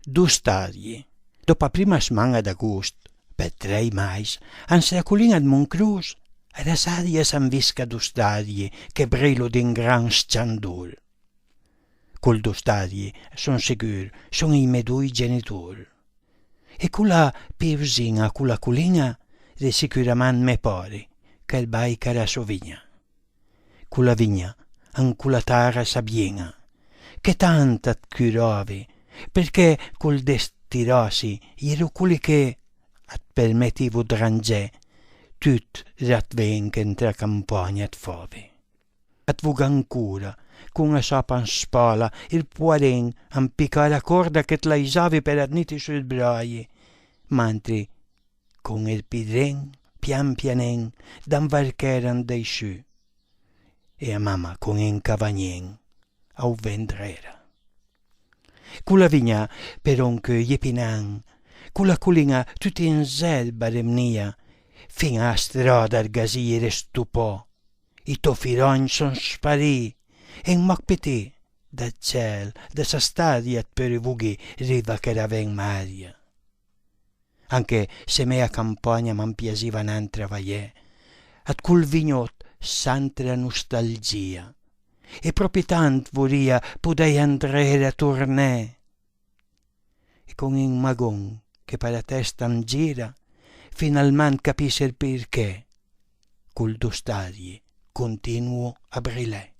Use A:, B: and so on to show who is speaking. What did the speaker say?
A: Du stadie. Dopo la prima settimana d'agosto, per 3 mais, anzi la colina di Moncruz, era sadia s'anvisca du stadie che brillo d'un gran sciandol. Col du stadie, son sicuro, son i miei due genitori. E quella piusina, quella colina, è sicuramente me pare, che il bai cara sua vigna. Quella vigna, an quella terra sabiena, che tanta curave, perché col destirosi ero quelli che at permettivo drangè tut ratven che tra campagna at fave. At vug ancora, con una sapa in spalla, il poaren ampicca la corda che tlaisavi per adniti sul braie, mentre con il pidren pian pianen d'anvarcheran dei sciù, e a mamma con un cavagnien au vendrera. Culla vigna, però che jepinan, culla colina tutta in selva remnia, fin a strada al gasire stupò, i tofirogni son sparì, e un macpetè, da ciel, da sa stadia per i vughi riva che raven maria. Anche se mea campagna m'an piasiva nan travagliè, at cul vignot s'antra nostalgia, e proprio tant voria pudei andare a tornè. E con un magon che per la testa mi gira, finalmente capisce il perché, col do stadie continuo a brillare.